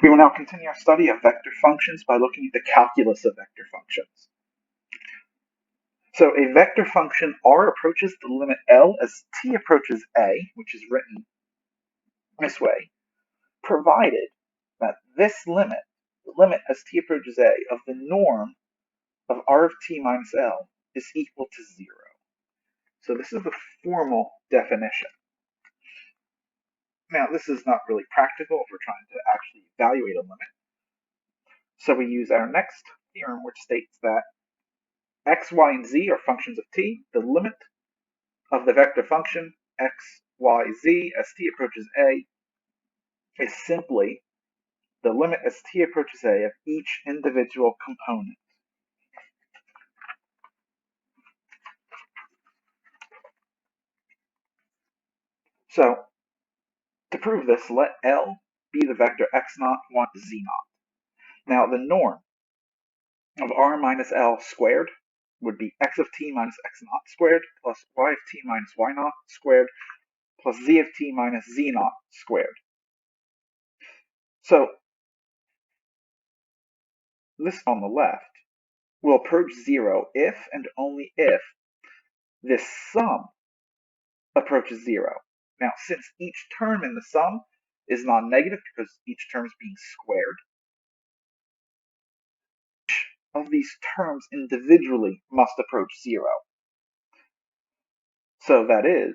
We will now continue our study of vector functions by looking at the calculus of vector functions. So a vector function R approaches the limit L as t approaches A, which is written this way, provided that this limit, the limit as t approaches A of the norm of R of t minus L is equal to 0. So this is the formal definition. Now this is not really practical if we're trying to actually evaluate a limit. So we use our next theorem, which states that x, y, and z are functions of t. The limit of the vector function x, y, z as t approaches A is simply the limit as t approaches A of each individual component. So to prove this, let L be the vector x naught, y, z naught. Now the norm of R minus L squared would be x of t minus x naught squared plus y of t minus y naught squared plus z of t minus z naught squared. So this on the left will approach 0 if and only if this sum approaches 0. Now, since each term in the sum is non-negative because each term is being squared, each of these terms individually must approach 0. So that is,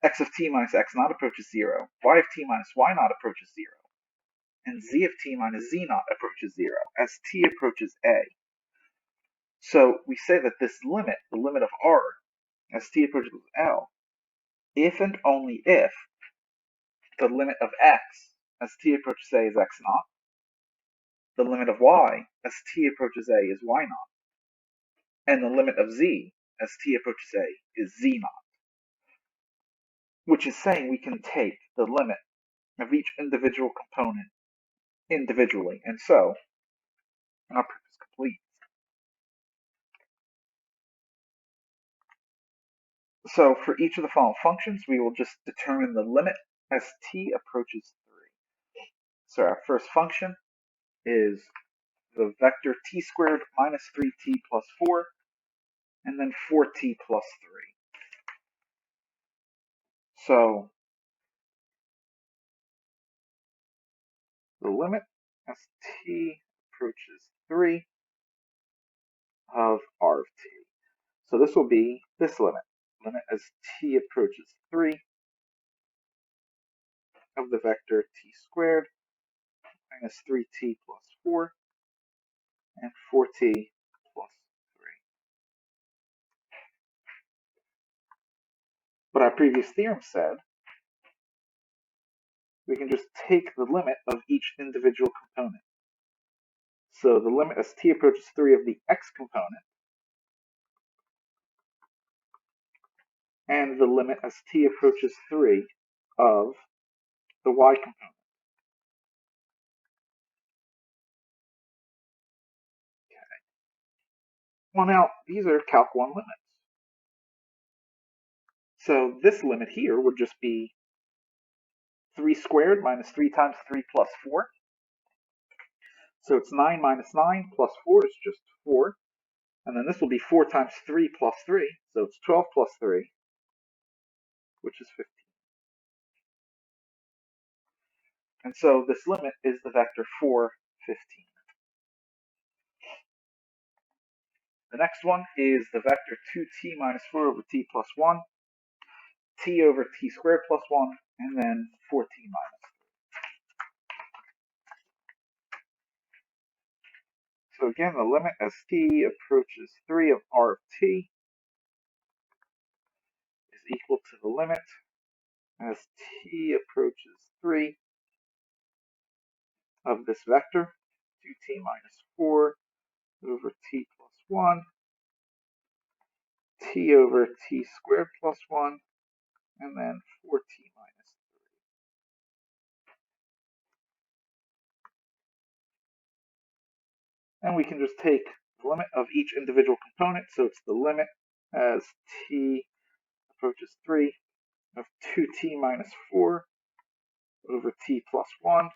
x of t minus x naught approaches 0, y of t minus y naught approaches 0, and z of t minus z naught approaches 0 as t approaches A. So we say that this limit, the limit of R as t approaches L, if and only if the limit of x as t approaches A is x naught, the limit of y as t approaches A is y naught, and the limit of z as t approaches A is z naught, which is saying we can take the limit of each individual component individually, and so our proof is complete. So for each of the following functions, we will just determine the limit as t approaches 3. So our first function is the vector t squared minus 3t plus 4, and then 4t plus 3. So the limit as t approaches 3 of r of t. So this will be this limit as t approaches 3 of the vector t squared minus 3t plus 4 and 4t plus 3. But our previous theorem said we can just take the limit of each individual component. So the limit as t approaches 3 of the x component and the limit as t approaches 3 of the y component. Okay. Well, now these are Calc 1 limits. So this limit here would just be 3 squared minus 3 times 3 plus 4. So it's 9 minus 9 plus 4 is just 4. And then this will be 4 times 3 plus 3. So it's 12 plus 3, which is 15. And so this limit is the vector 4, 15. The next one is the vector 2t minus 4 over t plus 1, t over t squared plus 1, and then 4t minus 3. So again, the limit as t approaches 3 of r of t is equal to the limit as t approaches 3 of this vector, 2t minus 4 over t plus 1, t over t squared plus 1, and then 4t minus 3. And we can just take the limit of each individual component, so it's the limit as t approaches 3 of 2t minus 4 over t plus 1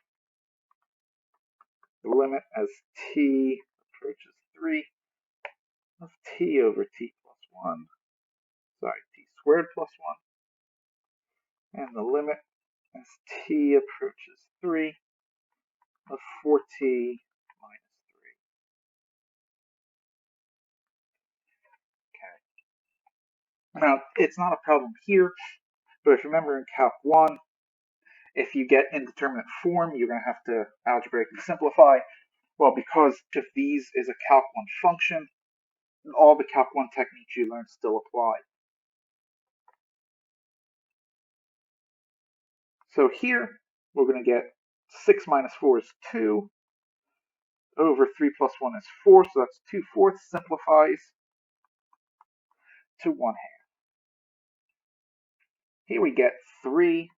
the limit as t approaches 3 of t over t plus 1, t squared plus 1, and the limit as t approaches 3 of 4t minus 3. Okay. Now, it's not a problem here, but if you remember in Calc 1, if you get indeterminate form, you're going to have to algebraically simplify. Well, because if these is a Calc 1 function, all the Calc 1 techniques you learned still apply. So here, we're going to get 6 minus 4 is 2, over 3 plus 1 is 4, so that's 2/4 simplifies to 1/2. Here we get 3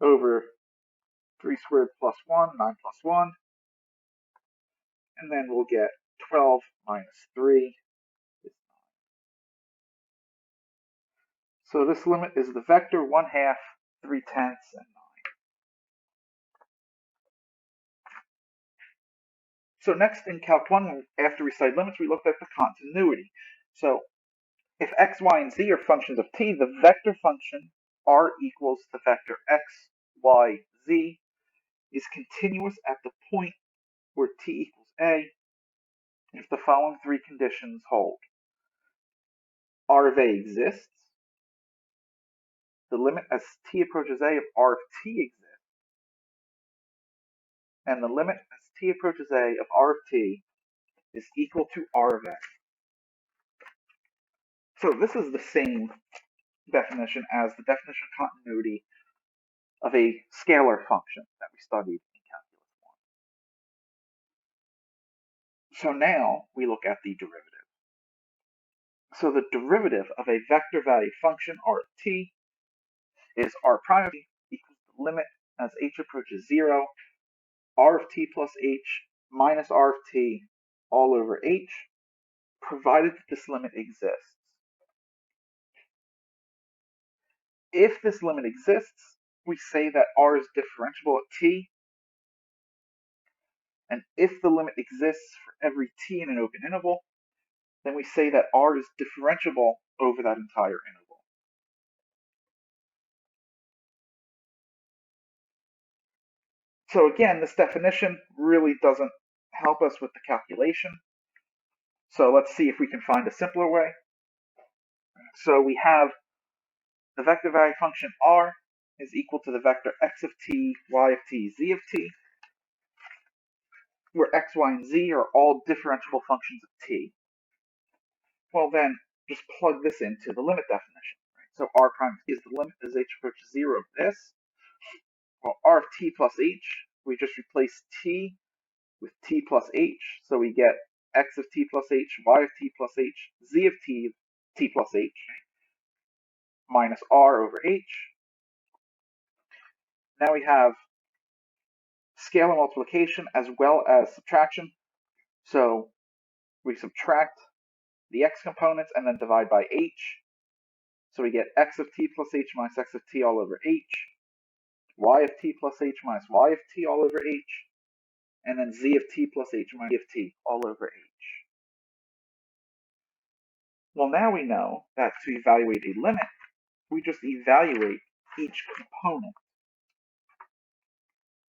over 3 squared plus 1, 9 plus 1, and then we'll get 12 minus 3 is 9. So this limit is the vector 1/2, 3/10, and 9. So next in Calc 1, after we studied limits, we looked at the continuity. So if x, y, and z are functions of t, the vector function r equals the vector x, y, z is continuous at the point where t equals a if the following three conditions hold. R of a exists, the limit as t approaches a of r of t exists, and the limit as t approaches a of r of t is equal to r of a. So this is the same definition as the definition of continuity of a scalar function that we studied in calculus 1. So now we look at the derivative. So the derivative of a vector value function r of t is r prime of t equals the limit as h approaches 0, r of t plus h minus r of t all over h, provided that this limit exists. If this limit exists, we say that r is differentiable at t, and if the limit exists for every t in an open interval, then we say that r is differentiable over that entire interval. So again, this definition really doesn't help us with the calculation. So let's see if we can find a simpler way. So we have the vector value function r is equal to the vector x of t, y of t, z of t, where x, y, and z are all differentiable functions of t. Well then, just plug this into the limit definition. Right? So r prime is the limit as h approaches 0 of this. Well, r of t plus h, we just replace t with t plus h, so we get x of t plus h, y of t plus h, z of t plus h, minus r over h. Now we have scalar multiplication as well as subtraction. So we subtract the x components and then divide by h. So we get x of t plus h minus x of t all over h, y of t plus h minus y of t all over h, and then z of t plus h minus z of t all over h. Well, now we know that to evaluate a limit, we just evaluate each component.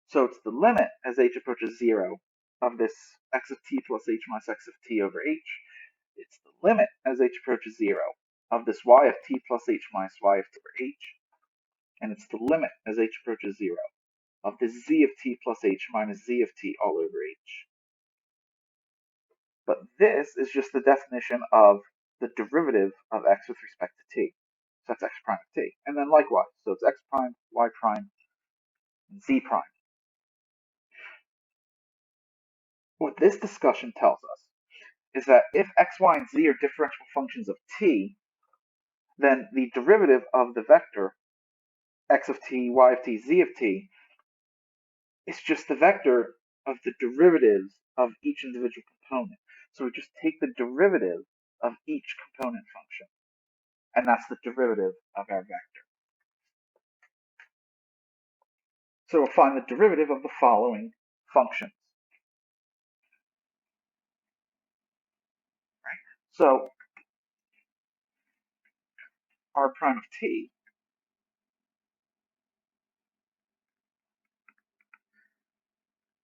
So it's the limit as h approaches 0 of this x of t plus h minus x of t over h. It's the limit as h approaches 0 of this y of t plus h minus y of t over h. And it's the limit as h approaches 0 of this z of t plus h minus z of t all over h. But this is just the definition of the derivative of x with respect to t. So that's x prime of t. And then likewise, so it's x prime, y prime, and z prime. What this discussion tells us is that if x, y, and z are differential functions of t, then the derivative of the vector x of t, y of t, z of t is just the vector of the derivatives of each individual component. So we just take the derivative of each component function, and that's the derivative of our vector. So we'll find the derivative of the following functions. So r prime of t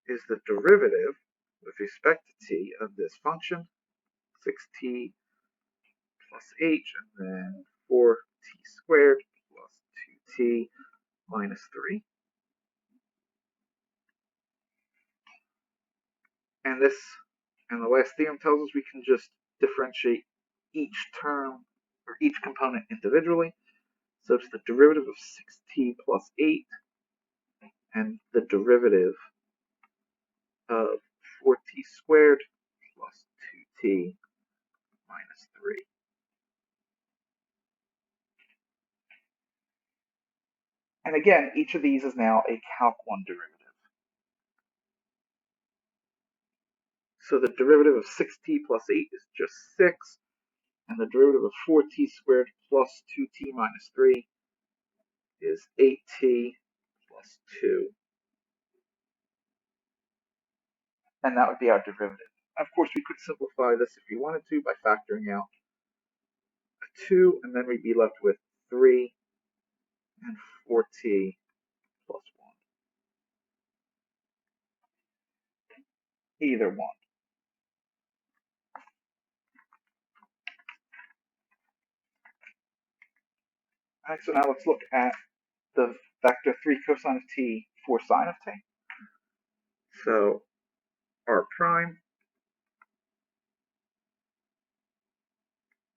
is the derivative with respect to t of this function, 6t plus h, and then 4t squared plus 2t minus 3. And the last theorem tells us we can just differentiate each term or each component individually. So it's the derivative of 6t plus 8 and the derivative of 4t squared plus 2t minus 3. And again, each of these is now a Calc 1 derivative. So the derivative of 6t plus 8 is just 6, and the derivative of 4t squared plus 2t minus 3 is 8t plus 2. And that would be our derivative. Of course, we could simplify this if we wanted to by factoring out a 2, and then we'd be left with 3 and 4t plus 1. Either one. All right, so now let's look at the vector 3 cosine of t, 4 sine of t. So r prime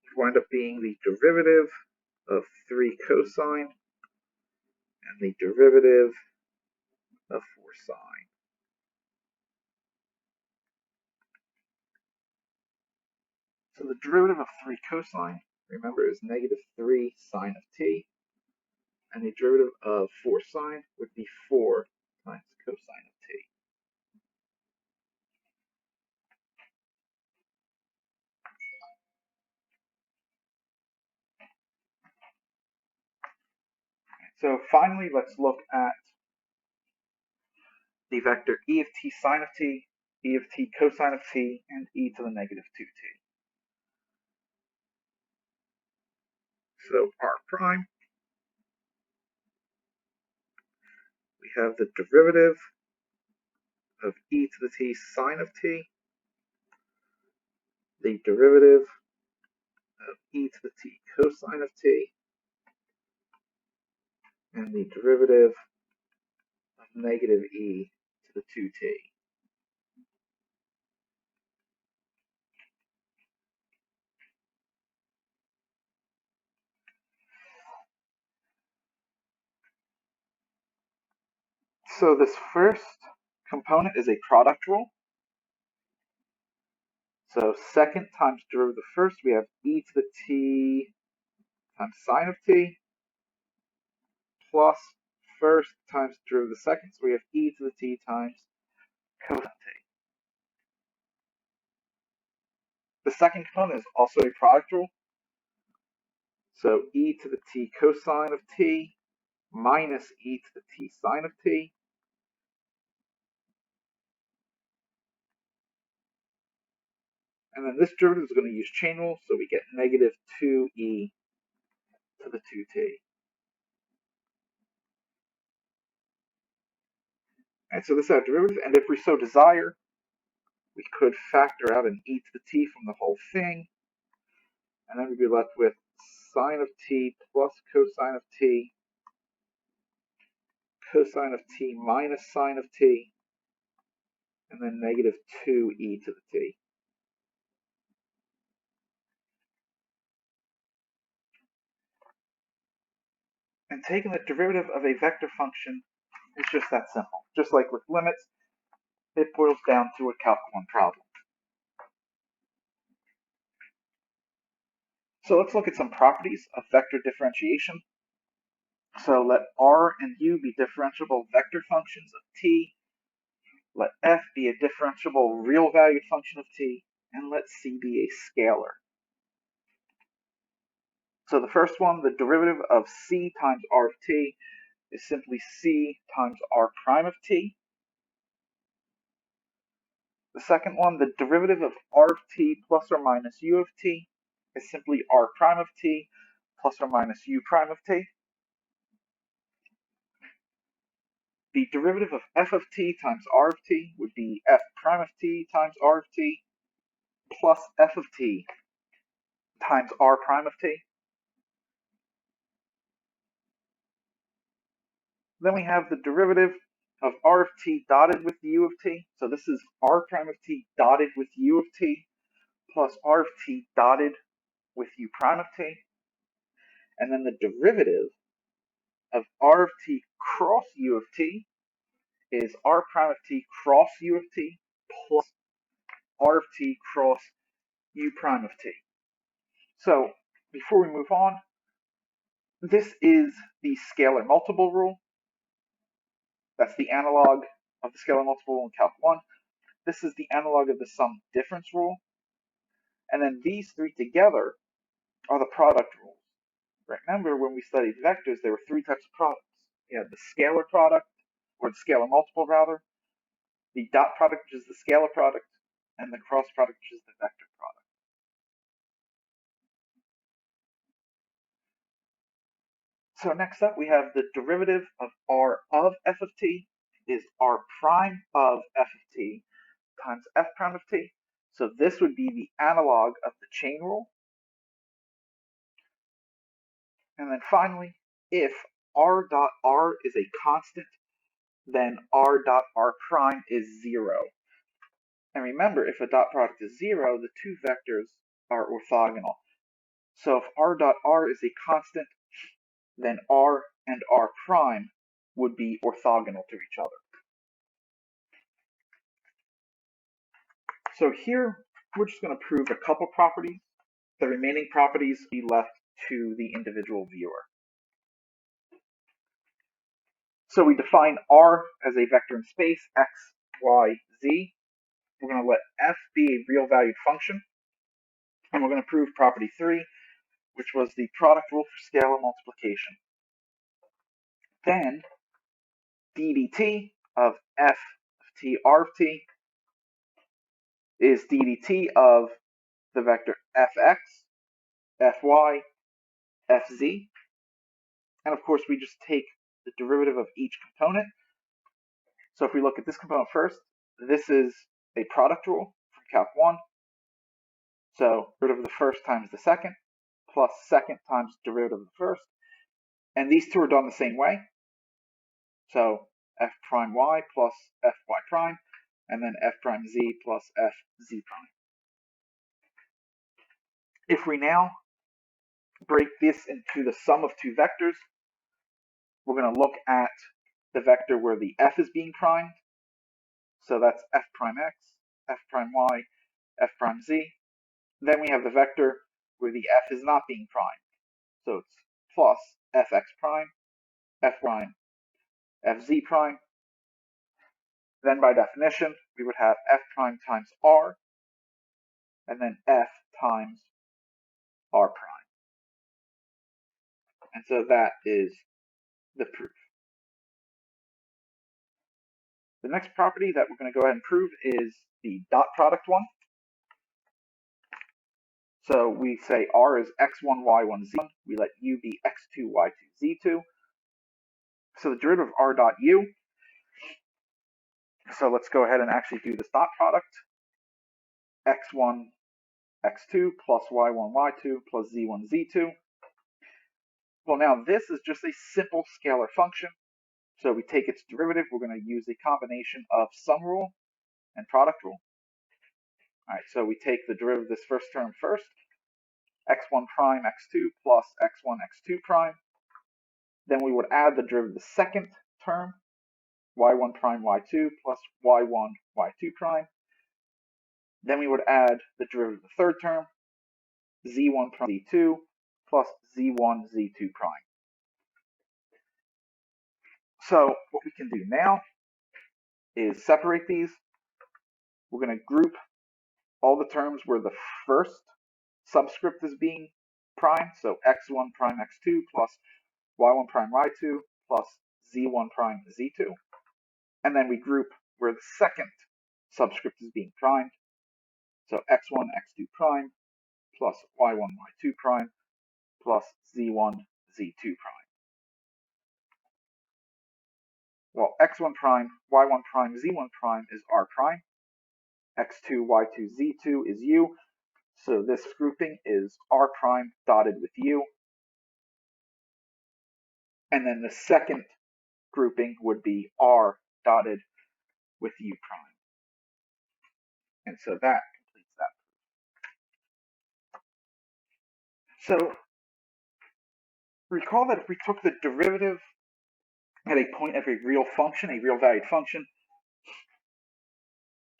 would wind up being the derivative of 3 cosine and the derivative of 4 sine. So the derivative of 3 cosine, remember, is negative 3 sine of t, and the derivative of 4 sine would be 4 times cosine of t. So finally, let's look at the vector e of t sine of t, e of t cosine of t, and e to the negative 2t. So r prime, we have the derivative of e to the t sine of t, the derivative of e to the t cosine of t, and the derivative of negative e to the 2t. So this first component is a product rule. So second times derivative of the first, we have e to the t times sine of t, plus first times derivative of the second, so we have e to the t times cosine of t. The second component is also a product rule. So e to the t cosine of t minus e to the t sine of t. And then this derivative is going to use chain rule, so we get negative 2e to the 2t. And so this is our derivative, and if we so desire, we could factor out an e to the t from the whole thing, and then we'd be left with sine of t plus cosine of t, cosine of t minus sine of t, and then negative 2e to the t. And taking the derivative of a vector function is just that simple. Just like with limits, it boils down to a Calc 1 problem. So let's look at some properties of vector differentiation. So let r and u be differentiable vector functions of t. Let f be a differentiable real-valued function of t. And let c be a scalar. So the first one, the derivative of c times r of t, is simply c times r prime of t. The second one, the derivative of r of t plus or minus u of t is simply r prime of t plus or minus u prime of t. The derivative of f of t times r of t would be f prime of t times r of t plus f of t times r prime of t. Then we have the derivative of r of t dotted with u of t. So this is r prime of t dotted with u of t plus r of t dotted with u prime of t. And then the derivative of r of t cross u of t is r prime of t cross u of t plus r of t cross u prime of t. So before we move on, this is the scalar multiple rule. That's the analog of the scalar multiple rule in Calc 1. This is the analog of the sum difference rule. And then these three together are the product rules. Remember, when we studied vectors, there were three types of products. You had the scalar product, or the scalar multiple rather, the dot product, which is the scalar product, and the cross product, which is the vector product. So next up, we have the derivative of r of f of t is r prime of f of t times f prime of t. So this would be the analog of the chain rule. And then finally, if r dot r is a constant, then r dot r prime is 0. And remember, if a dot product is 0, the two vectors are orthogonal. So if r dot r is a constant, then r and r prime would be orthogonal to each other. So here, we're just going to prove a couple properties. The remaining properties will be left to the individual viewer. So we define R as a vector in space, x, y, z. We're going to let f be a real valued function. And we're going to prove property 3, which was the product rule for scalar multiplication. Then d dt of f of t r of t is d dt of the vector fx, fy, fz. And of course, we just take the derivative of each component. So if we look at this component first, this is a product rule from Calc 1. So derivative of the first times the second, plus second times derivative of the first. And these two are done the same way. So f prime y plus fy prime, and then f prime z plus fz prime. If we now break this into the sum of two vectors, we're going to look at the vector where the f is being primed. So that's f prime x, f prime y, f prime z. Then we have the vector where the f is not being primed. So it's plus fx prime, f prime, fz prime. Then by definition, we would have f prime times r, and then f times r prime. And so that is the proof. The next property that we're going to go ahead and prove is the dot product one. So we say r is x1, y1, z1. We let u be x2, y2, z2. So the derivative of r dot u. So let's go ahead and actually do this dot product. x1, x2 plus y1, y2 plus z1, z2. Well, now this is just a simple scalar function. So we take its derivative. We're going to use a combination of sum rule and product rule. All right, so we take the derivative of this first term first. x1 prime x2 plus x1 x2 prime. Then we would add the derivative of the second term, y1 prime y2 plus y1 y2 prime. Then we would add the derivative of the third term, z1 prime z2 plus z1 z2 prime. So what we can do now is separate these. We're going to group all the terms where the first subscript is being primed, so x1 prime x2 plus y1 prime y2 plus z1 prime z2. And then we group where the second subscript is being primed. So x1, x2 prime plus y1, y2 prime plus z1, z2 prime. Well, x1 prime, y1 prime, z1 prime is r prime. x2, y2, z2 is u. So this grouping is r prime dotted with u. And then the second grouping would be r dotted with u prime. And so that completes that. So recall that if we took the derivative at a point of a real function, a real valued function,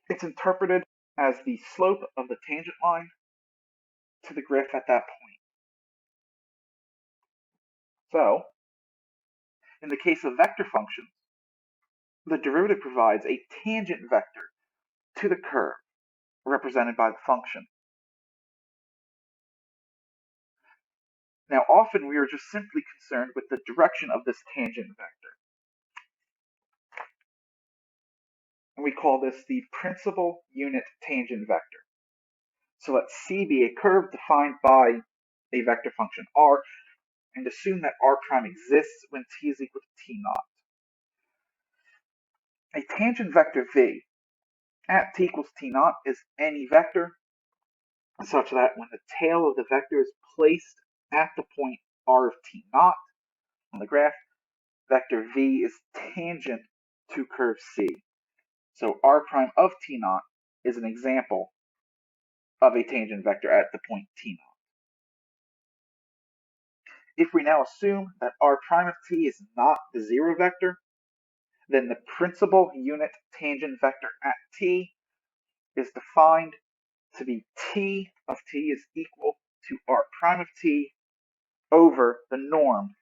it's interpreted as the slope of the tangent line to the graph at that point. So, in the case of vector functions, the derivative provides a tangent vector to the curve represented by the function. Now, often we are just simply concerned with the direction of this tangent vector. And we call this the principal unit tangent vector. So let C be a curve defined by a vector function r, and assume that r prime exists when t is equal to t naught. A tangent vector v at t equals t naught is any vector such that when the tail of the vector is placed at the point r of t naught on the graph, vector v is tangent to curve C. So r prime of t naught is an example of a tangent vector at the point t naught. If we now assume that r prime of t is not the zero vector, then the principal unit tangent vector at t is defined to be t of t is equal to r prime of t over the norm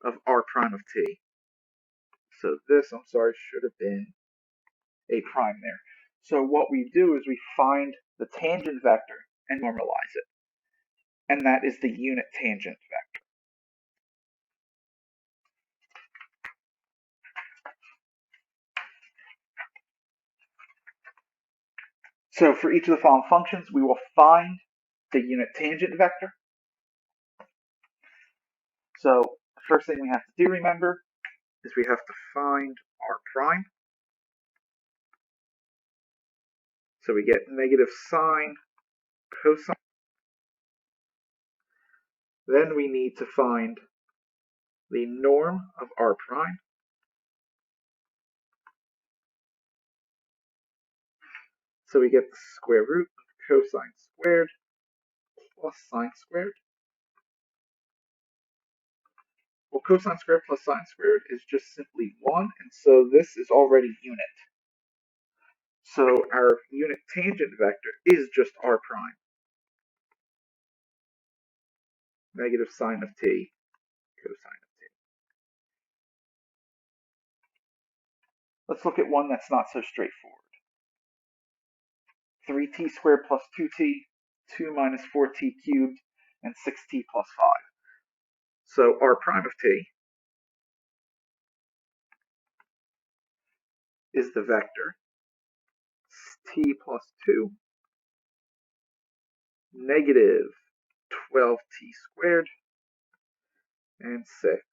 of r prime of t. So this, I'm sorry, should have been a prime there. So what we do is we find the tangent vector and normalize it. And that is the unit tangent vector. So for each of the following functions, we will find the unit tangent vector. So the first thing we have to do, remember, is we have to find r prime. So we get negative sine, cosine. Then we need to find the norm of r prime. So we get the square root of cosine squared plus sine squared. Well, cosine squared plus sine squared is just simply 1, and so this is already unit. So our unit tangent vector is just r prime. Negative sine of t, cosine of t. Let's look at one that's not so straightforward. 3t squared plus 2t, 2 minus 4t cubed, and 6t plus 5. So r prime of t is the vector t plus 2, negative 12t squared, and 6.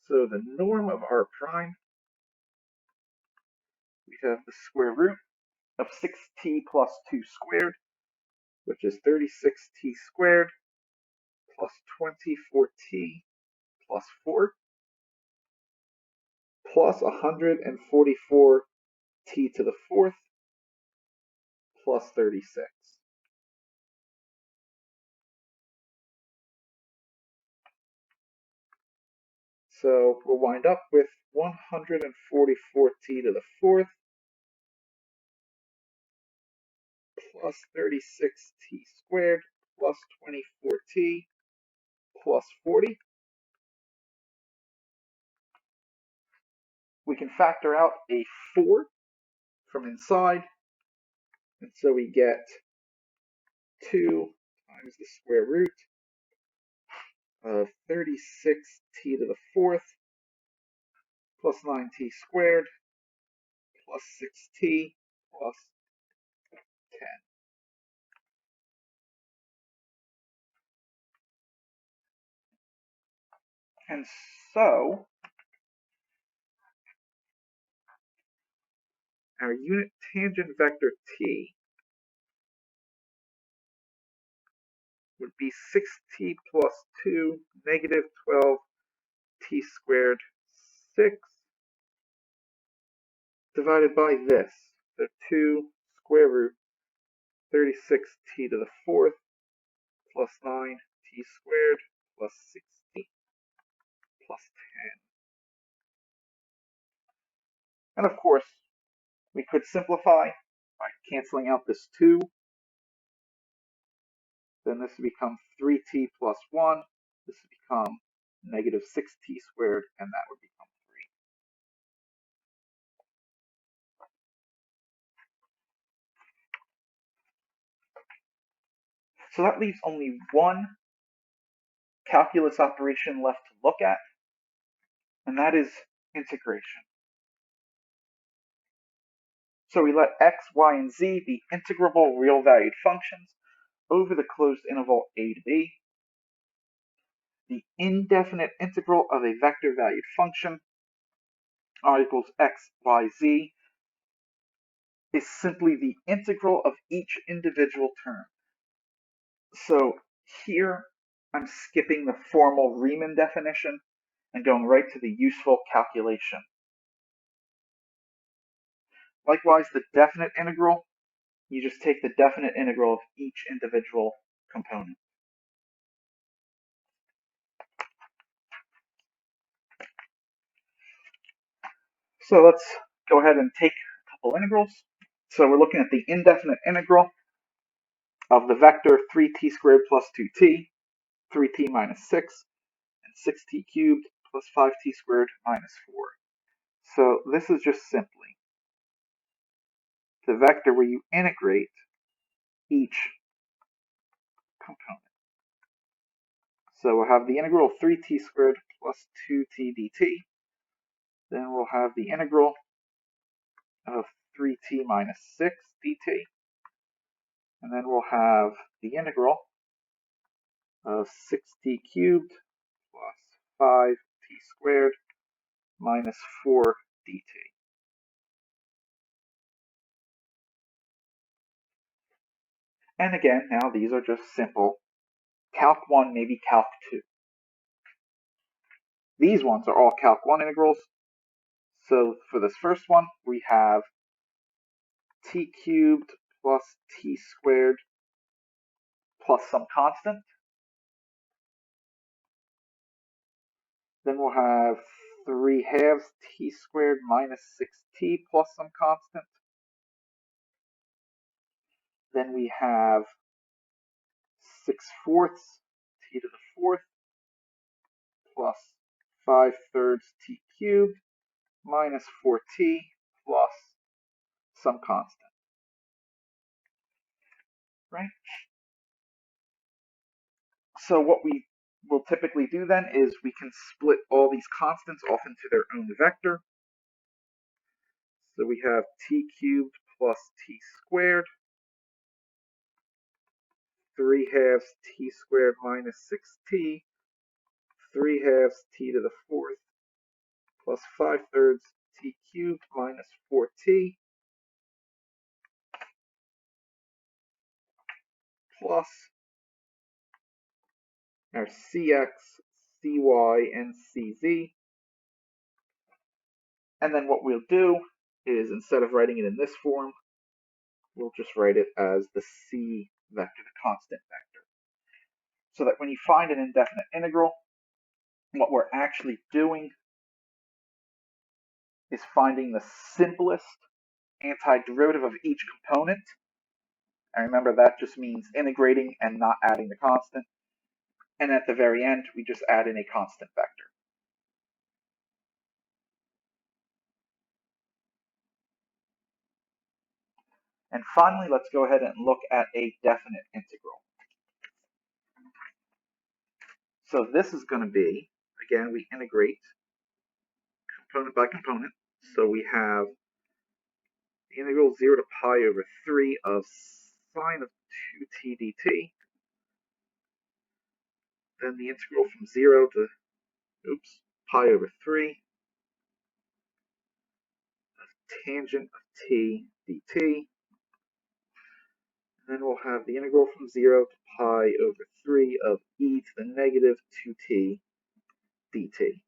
So the norm of r prime, we have the square root of 6t plus 2 squared, which is 36t squared, plus 24t plus 4, plus 144t to the fourth, plus 36. So we'll wind up with 144t to the fourth plus 36t squared plus 24t plus 40. We can factor out a 4 from inside, and so we get 2 times the square root of 36t to the fourth plus 9t squared plus 6t plus 10. And so our unit tangent vector t would be 6t plus 2 negative 12t squared 6 divided by this, so 2 square root 36t to the 4th plus 9t squared plus 6t plus 10. And of course, we could simplify by canceling out this 2. Then this would become 3t plus 1. This would become negative 6t squared, and that would become 3. So that leaves only one calculus operation left to look at, and that is integration. So we let x, y, and z be integrable real-valued functions over the closed interval a to b. The indefinite integral of a vector-valued function, r equals x, y, z, is simply the integral of each individual term. So here I'm skipping the formal Riemann definition and going right to the useful calculation. Likewise, the definite integral, you just take the definite integral of each individual component. So let's go ahead and take a couple integrals. So we're looking at the indefinite integral of the vector 3t squared plus 2t, 3t minus 6, and 6t cubed plus 5t squared minus 4. So this is just simply the vector where you integrate each component. So we'll have the integral of 3t squared plus 2t dt. Then we'll have the integral of 3t minus 6 dt. And then we'll have the integral of 6t cubed plus 5t squared minus 4 dt. And again, now these are just simple Calc 1, maybe Calc 2. These ones are all Calc 1 integrals. So for this first one, we have t cubed plus t squared plus some constant. Then we'll have 3/2 t squared minus 6t plus some constant. Then we have 6/4 t to the 4th plus 5/3 t cubed minus 4t plus some constant. Right? So what we will typically do then is we can split all these constants off into their own vector. So we have t cubed plus t squared, 3/2 t squared minus 6t, 3/2 t to the 4th plus 5/3 t cubed minus 4t plus our cx, cy, and cz. And then what we'll do is, instead of writing it in this form, we'll just write it as the c vector, the constant vector. So that when you find an indefinite integral, what we're actually doing is finding the simplest antiderivative of each component. And remember, that just means integrating and not adding the constant. And at the very end, we just add in a constant vector. And finally, let's go ahead and look at a definite integral. So this is going to be, again, we integrate component by component. So we have the integral 0 to pi over 3 of sine of 2t dt. Then the integral from 0 to pi over 3 of tangent of t dt. And then we'll have the integral from 0 to pi over 3 of e to the negative 2t dt.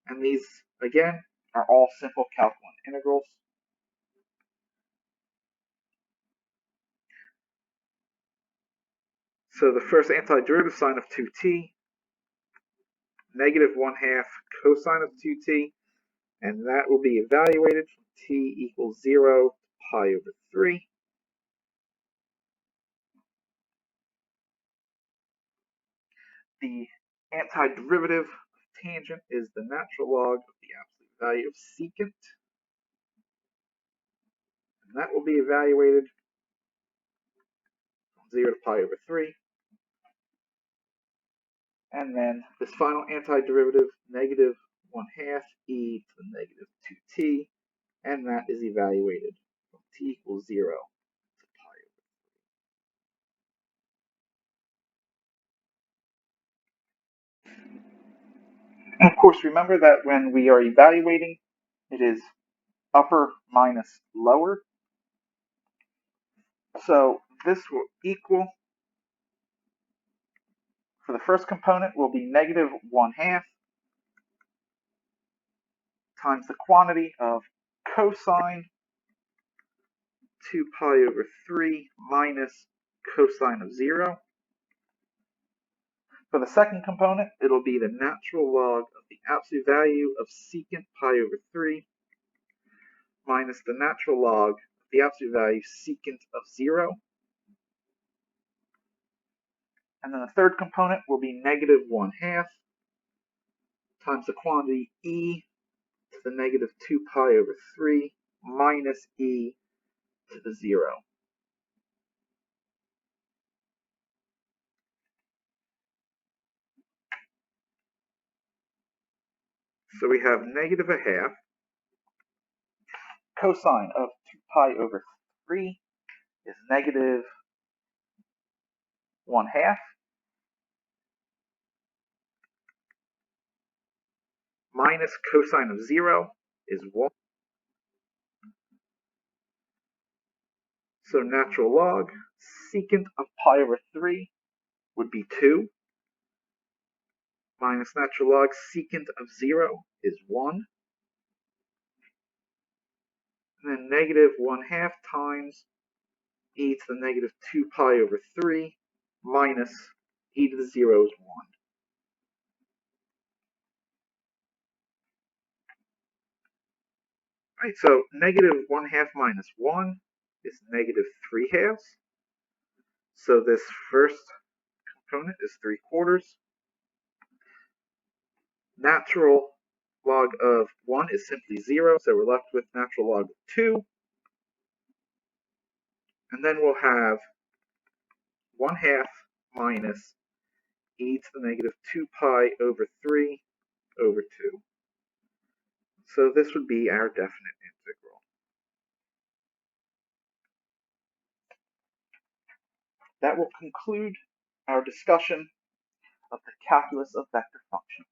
And these, again, are all simple Calc 1 integrals. So the first antiderivative sine of 2t, negative 1/2 cosine of 2t, and that will be evaluated from t equals 0 to pi over 3. The antiderivative of tangent is the natural log of the absolute value of secant, and that will be evaluated from 0 to pi over 3. And then this final antiderivative, negative 1/2 e to the negative 2t, and that is evaluated from t equals 0 to pi over 3. And of course, remember that when we are evaluating, it is upper minus lower. So this will equal, for the first component, will be negative 1/2 times the quantity of cosine 2 pi over 3 minus cosine of 0. For the second component, it'll be the natural log of the absolute value of secant pi over 3 minus the natural log of the absolute value secant of 0. And then the third component will be negative 1/2 times the quantity e to the negative 2 pi over 3 minus e to the 0. So we have negative 1/2 cosine of 2 pi over 3 is negative 1/2 minus cosine of 0 is 1. So natural log secant of pi over 3 would be 2 minus natural log secant of 0 is 1. And then negative 1/2 times e to the negative 2 pi over 3 minus e to the 0 is 1. Right, so negative 1/2 minus 1 is negative 3/2. So this first component is 3/4. Natural log of 1 is simply 0, so we're left with natural log of 2. And then we'll have 1/2 minus e to the negative 2 pi over 3 over 2. So this would be our definite integral. That will conclude our discussion of the calculus of vector functions.